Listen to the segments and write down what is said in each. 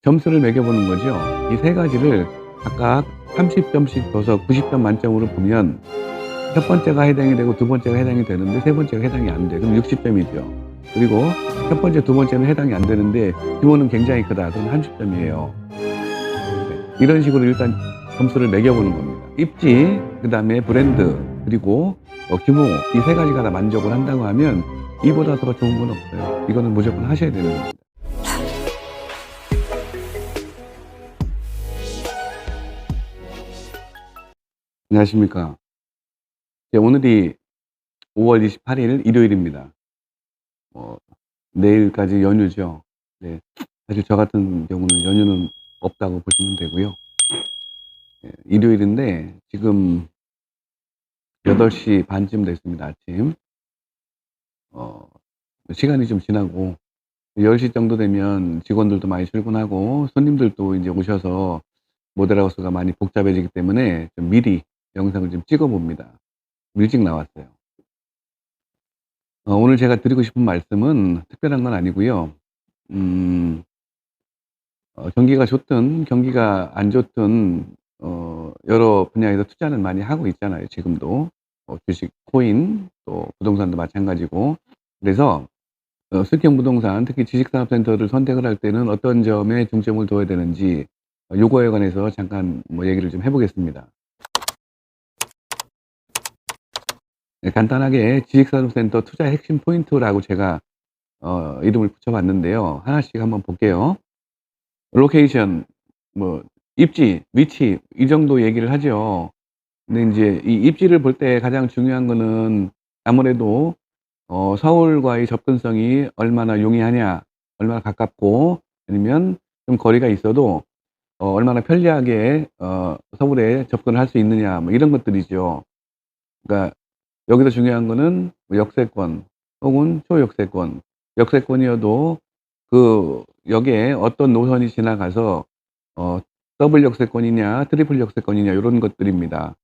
점수를 매겨보는 거죠. 이 세 가지를 각각 30점씩 줘서 90점 만점으로 보면 첫 번째가 해당이 되고 두 번째가 해당이 되는데 세 번째가 해당이 안 돼. 그럼 60점이죠. 그리고 첫 번째, 두 번째는 해당이 안 되는데 규모는 굉장히 크다. 그럼 30점이에요. 이런 식으로 일단 점수를 매겨보는 겁니다. 입지, 그 다음에 브랜드, 그리고 규모, 이 세 가지가 다 만족을 한다고 하면 이보다 더 좋은 건 없어요. 이거는 무조건 하셔야 되는 겁니다. 안녕하십니까. 오늘이 5월 28일 일요일입니다. 어, 내일까지 연휴죠. 네. 사실 저 같은 경우는 연휴는 없다고 보시면 되고요. 일요일인데 지금 8시 반쯤 됐습니다. 아침. 어, 시간이 좀 지나고 10시 정도 되면 직원들도 많이 출근하고 손님들도 이제 오셔서 모델하우스가 많이 복잡해지기 때문에 좀 미리 영상을 좀 찍어 봅니다. 일찍 나왔어요. 오늘 제가 드리고 싶은 말씀은 특별한 건 아니고요. 음, 경기가 좋든 경기가 안 좋든 여러 분야에서 투자는 많이 하고 있잖아요, 지금도. 주식, 코인, 또 부동산도 마찬가지고. 그래서 수익형 부동산, 특히 지식산업센터를 선택을 할 때는 어떤 점에 중점을 둬야 되는지 요거에 관해서 잠깐 뭐 얘기를 좀 해 보겠습니다. 네, 간단하게 지식산업센터 투자 핵심 포인트라고 제가 이름을 붙여 봤는데요. 하나씩 한번 볼게요. 로케이션, 뭐 입지, 위치, 이 정도 얘기를 하죠. 근데 인제 이 입지를 볼 때 가장 중요한 거는 아무래도 서울과의 접근성이 얼마나 용이하냐, 얼마나 가깝고, 아니면 좀 거리가 있어도 얼마나 편리하게 서울에 접근을 할 수 있느냐, 뭐 이런 것들이죠. 그러니까 여기서 중요한 거는 뭐 역세권 혹은 초역세권. 역세권이어도 그 역에 어떤 노선이 지나가서 어 더블 역세권이냐 트리플 역세권이냐 요런 것들입니다.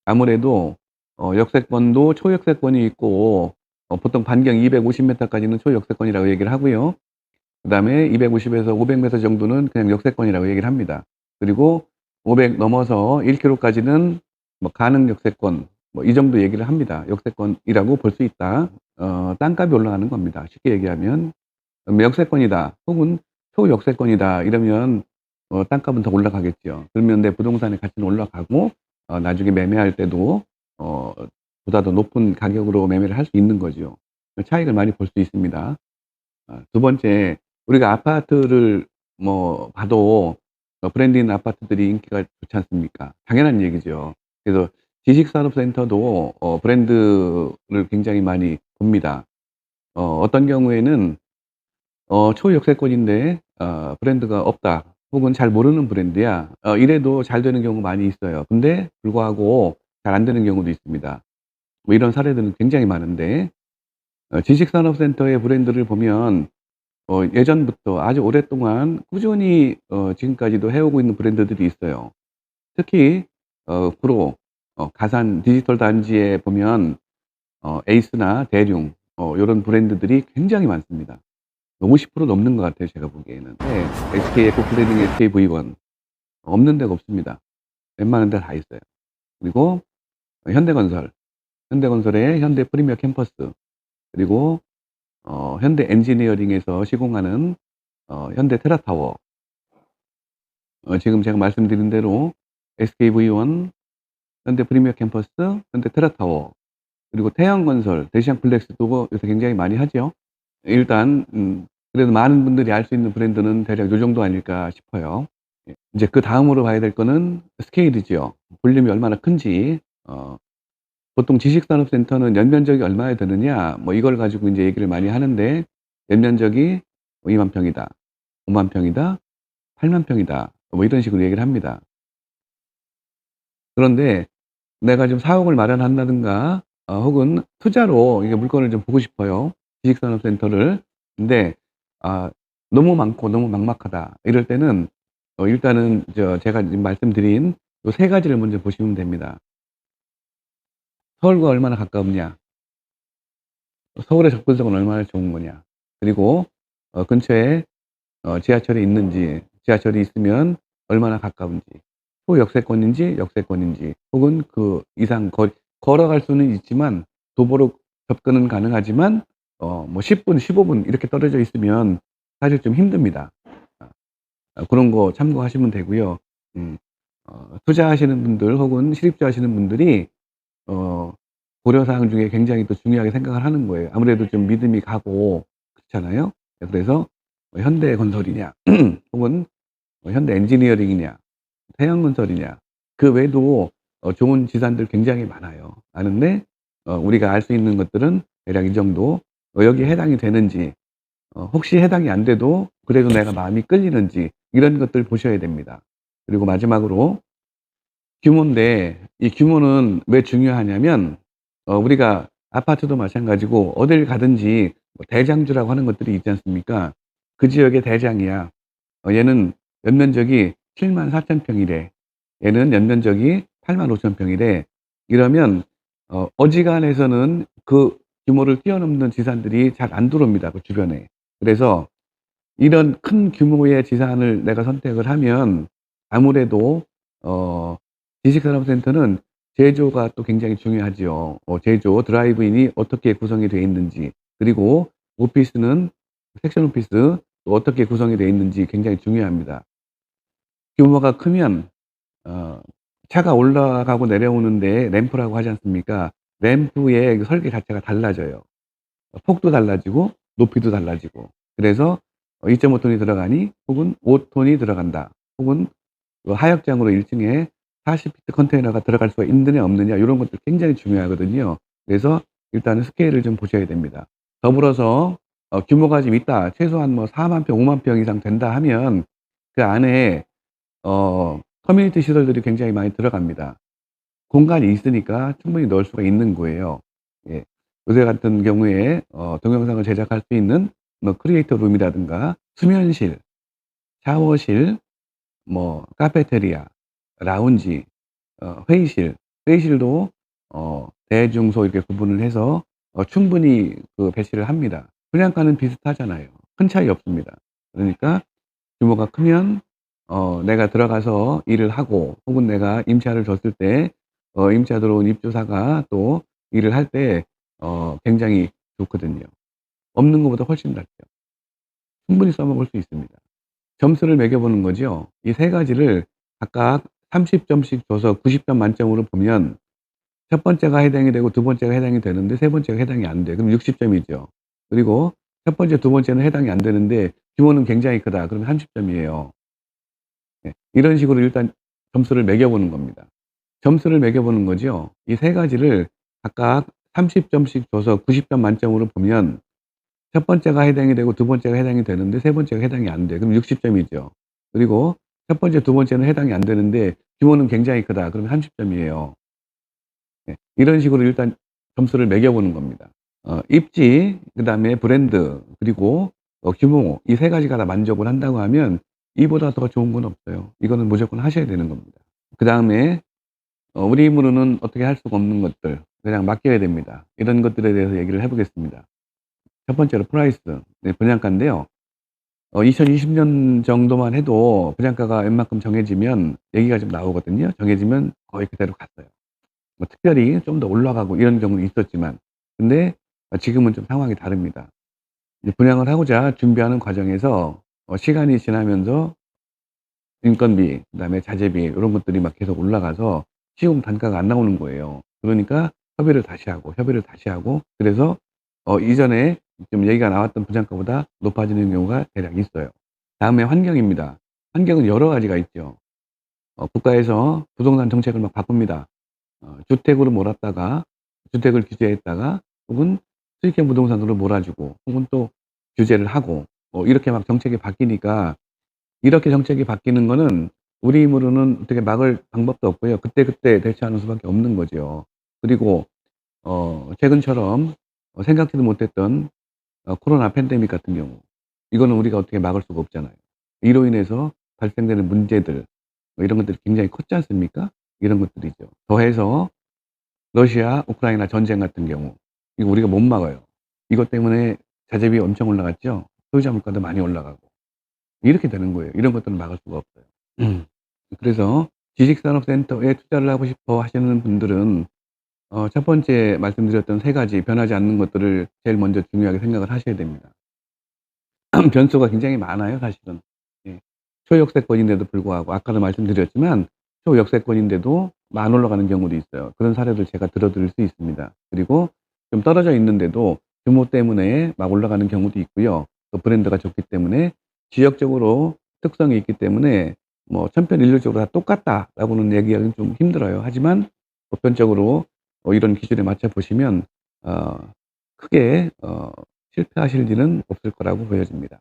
아무래도 역세권도 초역세권이 있고 보통 반경 250 미터까지는 초역세권이라고 얘기를 하고요. 그다음에 250 에서 500 미터 정도는 그냥 역세권이라고 얘기를 합니다. 그리고 500 넘어서 1 킬로까지는 뭐 가능 역세권, 뭐 이 정도 얘기를 합니다. 역세권이라고 볼 수 있다. 땅값이 올라가는 겁니다. 쉽게 얘기하면. 역세권이다 혹은 초역세권이다 이러면 땅값은 더 올라가겠죠. 그러면 내 부동산의 가치는 올라가고 나중에 매매할 때도 어 보다 더 높은 가격으로 매매를 할 수 있는 거죠. 그 차익을 많이 볼 수 있습니다. 두 번째, 우리가 아파트를 뭐 봐도 브랜드 있는 아파트들이 인기가 좋지 않습니까? 당연한 얘기죠. 그래서 지식산업센터도 브랜드를 굉장히 많이 봅니다. 어떤 경우에는 초역세권인데 브랜드가 없다. 혹은 잘 모르는 브랜드야. 이래도 잘 되는 경우 많이 있어요. 근데 불구하고 잘 안 되는 경우도 있습니다. 뭐 이런 사례들은 굉장히 많은데 지식산업센터의 브랜드를 보면 예전부터 아주 오랫동안 꾸준히 지금까지도 해오고 있는 브랜드들이 있어요. 특히 구로 가산 디지털 단지에 보면 에이스나 대륙 요런 브랜드들이 굉장히 많습니다. 50% 넘는 것 같아요, 제가 보기에는. 네. SK 에코플래닝, SKV1 없는 데가 없습니다. 웬만한 데 다 있어요. 그리고 현대건설, 현대건설의 현대 프리미어 캠퍼스, 그리고 현대 엔지니어링에서 시공하는 현대 테라타워, 지금 제가 말씀드린 대로 SKV1, 현대 프리미어 캠퍼스, 현대 테라타워, 그리고 태양건설, 대시양플렉스도 요새 굉장히 많이 하죠. 일단 그래도 많은 분들이 알 수 있는 브랜드는 대략 요 정도 아닐까 싶어요. 예. 이제 그다음으로 봐야 될 거는 스케일이지요. 볼륨이 얼마나 큰지. 보통 지식산업센터는 연면적이 얼마나 되느냐 뭐 이걸 가지고 인제 얘기를 많이 하는데, 연면적이 뭐 20,000 평이다, 50,000 평이다, 80,000 평이다, 뭐 이런 식으로 얘기를 합니다. 그런데 내가 좀 사옥을 마련한다든가 혹은 투자로 이게 물건을 좀 보고 싶어요, 지식산업센터를. 근데 아 너무 많고 너무 막막하다 이럴 때는 일단은 제가 지금 말씀드린 요 세 가지를 먼저 보시면 됩니다. 서울과 얼마나 가깝냐, 서울의 접근성은 얼마나 좋은 거냐, 그리고 근처에 지하철이 있는지, 지하철이 있으면 얼마나 가까운지, 초역세권인지 역세권인지 혹은 그 이상 걸어갈 수는 있지만 도보로 접근은 가능하지만 뭐 10 분, 15분 이렇게 떨어져 있으면 사실 좀 힘듭니다. 그런 거 참고하시면 되고요. 음 투자하시는 분들 혹은 실입주 하시는 분들이 어 고려사항 중에 굉장히 또 중요하게 생각을 하는 거예요. 아무래도 좀 믿음이 가고 그렇잖아요. 그래서 뭐 현대건설이냐 혹은 뭐 현대엔지니어링이냐 태양건설이냐 그 외에도 좋은 지산들 굉장히 많아요. 많은데 우리가 알 수 있는 것들은 대략 이 정도 여기에 해당이 되는지 혹시 해당이 안 돼도 그래도 내가 마음이 끌리는지 이런 것들 보셔야 됩니다. 그리고 마지막으로 규모인데 이 규모는 왜 중요하냐면 우리가 아파트도 마찬가지고 어딜 가든지 뭐 대장주라고 하는 것들이 있지 않습니까? 그 지역의 대장이야. 얘는 연면적이 74,000 평이래. 얘는 연면적이 85,000 평이래. 이러면 어지간해서는 그 규모를 뛰어넘는 지산들이 잘 안 들어옵니다, 그 주변에. 그래서 이런 큰 규모의 지산을 내가 선택을 하면 아무래도 어 지식산업센터는 제조가 또 굉장히 중요하지요. 제조, 드라이브인이 어떻게 구성이 되어 있는지, 그리고 오피스는 섹션 오피스 또 어떻게 구성이 되어 있는지 굉장히 중요합니다. 규모가 크면 어 차가 올라가고 내려오는데 램프라고 하지 않습니까? 램프의 그 설계 자체가 달라져요. 폭도 달라지고 높이도 달라지고. 그래서 2.5 톤이 들어가니 혹은 5 톤이 들어간다. 혹은 그 하역장으로 1 층에 40 피트 컨테이너가 들어갈 수가 있느냐 없느냐 요런 것들 굉장히 중요하거든요. 그래서 일단은 스케일을 좀 보셔야 됩니다. 더불어서 규모가 좀 있다. 최소한 뭐 40,000 평, 50,000평 이상 된다 하면 그 안에 커뮤니티 시설들이 굉장히 많이 들어갑니다. 공간이 있으니까 충분히 넣을 수가 있는 거예요. 예. 요새 같은 경우에 동영상을 제작할 수 있는 뭐 크리에이터 룸이라든가 수면실, 샤워실, 뭐 카페테리아, 라운지, 회의실, 회의실도 대중소 이렇게 구분을 해서 충분히 그 배치를 합니다. 분양가는 비슷하잖아요. 큰 차이 없습니다. 그러니까 규모가 크면 내가 들어가서 일을 하고 혹은 내가 임차를 줬을 때 임차 들어온 입주사가 또 일을 할 때 굉장히 좋거든요. 없는 것보다 훨씬 낫죠. 충분히 써먹을 수 있습니다. 점수를 매겨 보는 거죠. 이 세 가지를 각각 30 점씩 줘서 90점 만점으로 보면 첫 번째가 해당이 되고 두 번째가 해당이 되는데 세 번째가 해당이 안 돼. 그럼 60 점이죠. 그리고 첫 번째, 두 번째는 해당이 안 되는데 규모는 굉장히 크다. 그러면 30 점이에요. 예. 이런 식으로 일단 점수를 매겨 보는 겁니다. 점수를 매겨 보는 거죠. 이 세 가지를 각각 30 점씩 줘서 90점 만점으로 보면 첫 번째가 해당이 되고 두 번째가 해당이 되는데 세 번째가 해당이 안 돼. 그럼 60 점이죠. 그리고 첫 번째, 두 번째는 해당이 안 되는데 규모는 굉장히 크다. 그러면 30 점이에요. 예. 이런 식으로 일단 점수를 매겨 보는 겁니다. 입지, 그다음에 브랜드, 그리고 규모 이 세 가지가 다 만족을 한다고 하면 이보다 더 좋은 건 없어요. 이거는 무조건 하셔야 되는 겁니다. 그다음에 우리 힘으로는 어떻게 할 수가 없는 것들 그냥 맡겨야 됩니다. 이런 것들에 대해서 얘기를 해 보겠습니다. 첫 번째로 프라이스, 네 분양가인데요. 2020년 정도만 해도 분양가가 웬만큼 정해지면 얘기가 좀 나오거든요. 정해지면 거의 그대로 갔어요. 뭐 특별히 좀 더 올라가고 이런 경우는 있었지만 근데 지금은 좀 상황이 다릅니다. 이제 분양을 하고자 준비하는 과정에서 시간이 지나면서 인건비 그다음에 자재비 요런 것들이 막 계속 올라가서 시공 단가가 안 나오는 거예요. 그러니까 협의를 다시 하고, 협의를 다시 하고 그래서 이전에 좀 얘기가 나왔던 분양가보다 높아지는 경우가 대략 있어요. 다음에 환경입니다. 환경은 여러 가지가 있죠. 국가에서 부동산 정책을 막 바꿉니다. 주택으로 몰았다가 주택을 규제했다가 혹은 수익형 부동산으로 몰아주고 혹은 또 규제를 하고 이렇게 막 정책이 바뀌니까 이렇게 정책이 바뀌는 거는 우리 힘으로는 어떻게 막을 방법도 없고요. 그때그때 대처하는 수밖에 없는 거죠. 그리고 최근처럼 생각지도 못했던 코로나 팬데믹 같은 경우 이거는 우리가 어떻게 막을 수가 없잖아요. 이로 인해서 발생되는 문제들 뭐 이런 것들이 굉장히 컸지 않습니까? 이런 것들이죠. 더해서 러시아, 우크라이나 전쟁 같은 경우 이거 우리가 못 막아요. 이것 때문에 자재비 엄청 올라갔죠. 소유자 물가도 많이 올라가고. 이렇게 되는 거예요. 이런 것들은 막을 수가 없어요. 그래서 지식산업센터에 투자를 하고 싶어 하시는 분들은 첫 번째 말씀드렸던 세 가지 변하지 않는 것들을 제일 먼저 중요하게 생각을 하셔야 됩니다. 변수가 굉장히 많아요 사실은. 예. 초역세권인데도 불구하고 아까도 말씀드렸지만 초역세권인데도 안 올라가는 경우도 있어요. 그런 사례를 제가 들어 드릴 수 있습니다. 그리고 좀 떨어져 있는데도 규모 때문에 막 올라가는 경우도 있고요. 또 브랜드가 좋기 때문에 지역적으로 특성이 있기 때문에 뭐 천편일률적으로 다 똑같다라고는 얘기하기는 좀 힘들어요. 하지만 보편적으로 이런 기준에 맞춰 보시면 어 크게 실패하실 일은 없을 거라고 보여집니다.